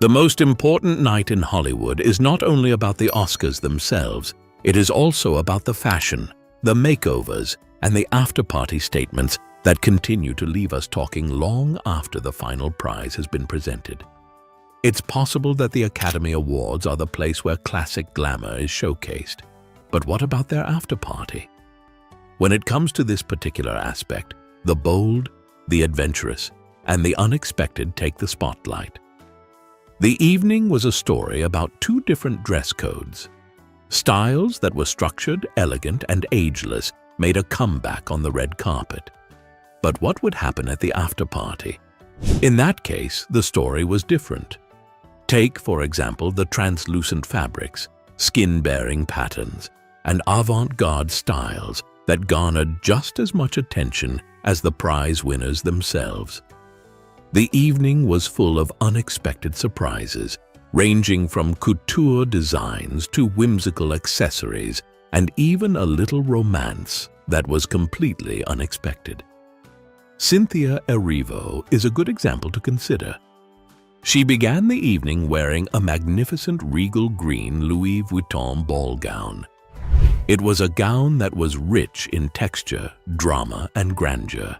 The most important night in Hollywood is not only about the Oscars themselves, it is also about the fashion, the makeovers, and the after-party statements that continue to leave us talking long after the final prize has been presented. It's possible that the Academy Awards are the place where classic glamour is showcased. But what about their after-party? When it comes to this particular aspect, the bold, the adventurous, and the unexpected take the spotlight. The evening was a story about two different dress codes. Styles that were structured, elegant, and ageless made a comeback on the red carpet. But what would happen at the after-party? In that case, the story was different. Take, for example, the translucent fabrics, skin-bearing patterns, and avant-garde styles that garnered just as much attention as the prize winners themselves. The evening was full of unexpected surprises, ranging from couture designs to whimsical accessories and even a little romance that was completely unexpected. Cynthia Erivo is a good example to consider. She began the evening wearing a magnificent regal green Louis Vuitton ball gown. It was a gown that was rich in texture, drama, and grandeur.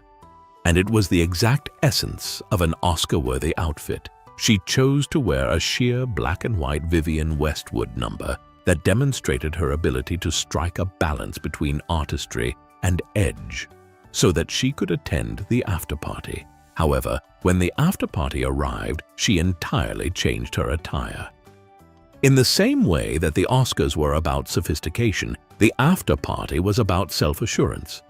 And it was the exact essence of an Oscar-worthy outfit. She chose to wear a sheer black and white Vivienne Westwood number that demonstrated her ability to strike a balance between artistry and edge so that she could attend the after-party. However, when the after-party arrived, she entirely changed her attire. In the same way that the Oscars were about sophistication, the after-party was about self-assurance.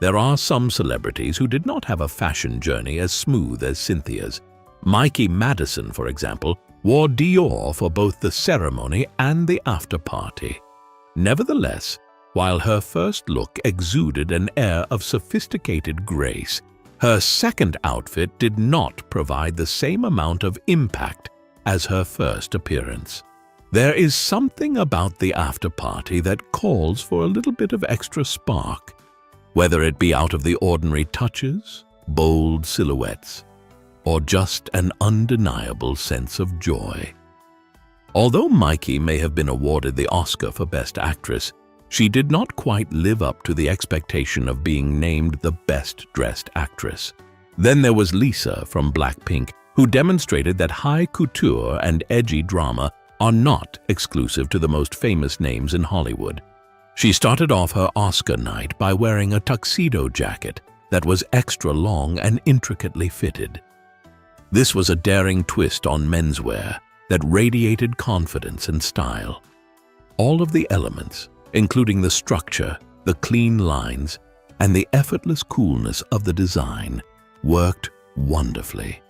There are some celebrities who did not have a fashion journey as smooth as Cynthia's. Mikey Madison, for example, wore Dior for both the ceremony and the after-party. Nevertheless, while her first look exuded an air of sophisticated grace, her second outfit did not provide the same amount of impact as her first appearance. There is something about the after-party that calls for a little bit of extra spark, whether it be out of the ordinary touches, bold silhouettes, or just an undeniable sense of joy. Although Mikey may have been awarded the Oscar for Best Actress, she did not quite live up to the expectation of being named the Best Dressed Actress. Then there was Lisa from Blackpink, who demonstrated that high couture and edgy drama are not exclusive to the most famous names in Hollywood. She started off her Oscar night by wearing a tuxedo jacket that was extra long and intricately fitted. This was a daring twist on menswear that radiated confidence and style. All of the elements, including the structure, the clean lines, and the effortless coolness of the design, worked wonderfully.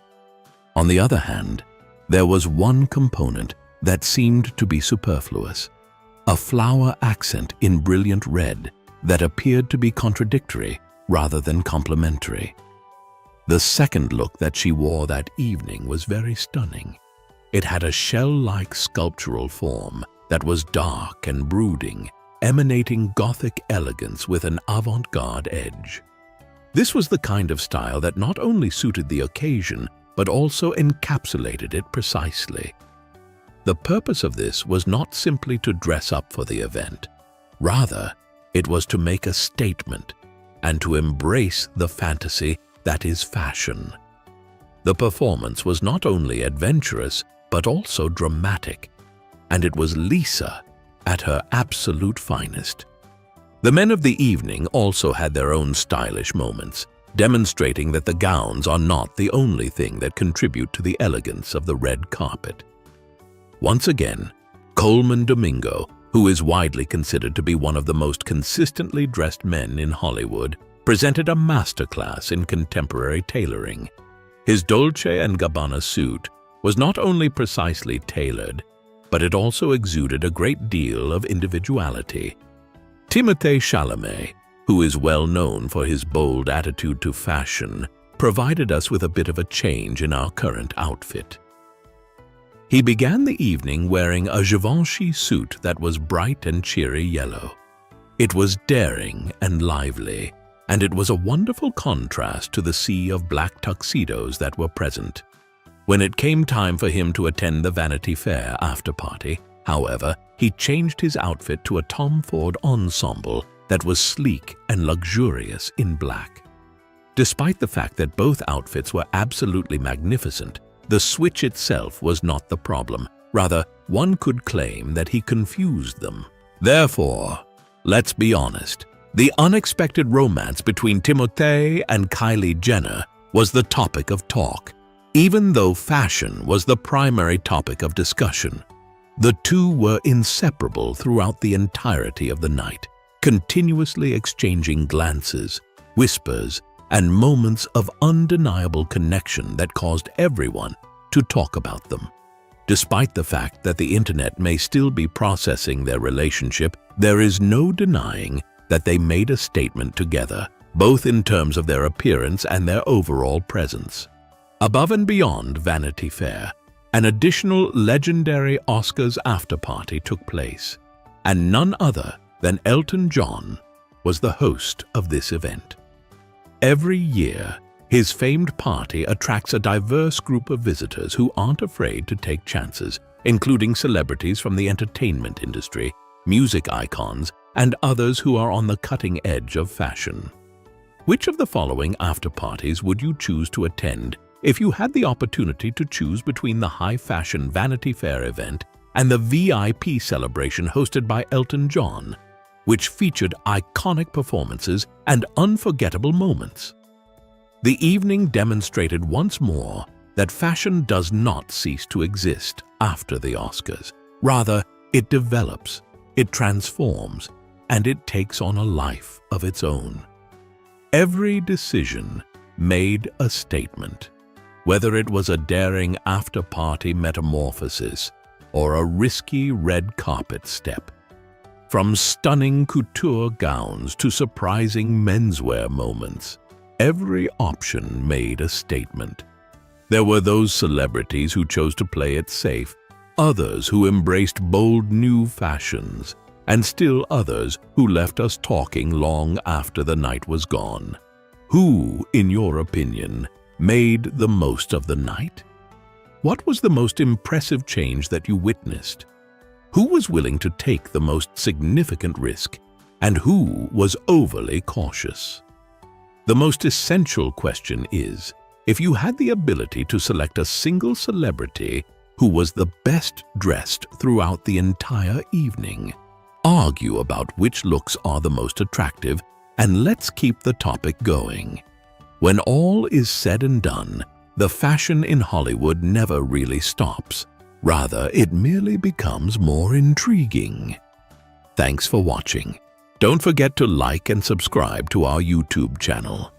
On the other hand, there was one component that seemed to be superfluous. A flower accent in brilliant red that appeared to be contradictory rather than complementary. The second look that she wore that evening was very stunning. It had a shell-like sculptural form that was dark and brooding, emanating Gothic elegance with an avant-garde edge. This was the kind of style that not only suited the occasion, but also encapsulated it precisely. The purpose of this was not simply to dress up for the event. Rather, it was to make a statement and to embrace the fantasy that is fashion. The performance was not only adventurous, but also dramatic, and it was Lisa at her absolute finest. The men of the evening also had their own stylish moments, demonstrating that the gowns are not the only thing that contribute to the elegance of the red carpet. Once again, Coleman Domingo, who is widely considered to be one of the most consistently dressed men in Hollywood, presented a masterclass in contemporary tailoring. His Dolce & Gabbana suit was not only precisely tailored, but it also exuded a great deal of individuality. Timothée Chalamet, who is well known for his bold attitude to fashion, provided us with a bit of a change in our current outfit. He began the evening wearing a Givenchy suit that was bright and cheery yellow. It was daring and lively, and it was a wonderful contrast to the sea of black tuxedos that were present. When it came time for him to attend the Vanity Fair after party, however, he changed his outfit to a Tom Ford ensemble that was sleek and luxurious in black. Despite the fact that both outfits were absolutely magnificent, the switch itself was not the problem. Rather, one could claim that he confused them. Therefore, let's be honest, the unexpected romance between Timothée and Kylie Jenner was the topic of talk, even though fashion was the primary topic of discussion. The two were inseparable throughout the entirety of the night, continuously exchanging glances, whispers, and moments of undeniable connection that caused everyone to talk about them. Despite the fact that the internet may still be processing their relationship, there is no denying that they made a statement together, both in terms of their appearance and their overall presence. Above and beyond Vanity Fair, an additional legendary Oscars after-party took place, and none other than Elton John was the host of this event. Every year, his famed party attracts a diverse group of visitors who aren't afraid to take chances, including celebrities from the entertainment industry, music icons, and others who are on the cutting edge of fashion. Which of the following after-parties would you choose to attend if you had the opportunity to choose between the high-fashion Vanity Fair event and the VIP celebration hosted by Elton John, which featured iconic performances and unforgettable moments? The evening demonstrated once more that fashion does not cease to exist after the Oscars. Rather, it develops, it transforms, and it takes on a life of its own. Every decision made a statement, whether it was a daring after-party metamorphosis or a risky red carpet step. From stunning couture gowns to surprising menswear moments, every option made a statement. There were those celebrities who chose to play it safe, others who embraced bold new fashions, and still others who left us talking long after the night was gone. Who, in your opinion, made the most of the night? What was the most impressive change that you witnessed? Who was willing to take the most significant risk, and who was overly cautious? The most essential question is, if you had the ability to select a single celebrity who was the best dressed throughout the entire evening, argue about which looks are the most attractive, and let's keep the topic going. When all is said and done, the fashion in Hollywood never really stops. Rather, it merely becomes more intriguing. Thanks for watching. Don't forget to like and subscribe to our YouTube channel.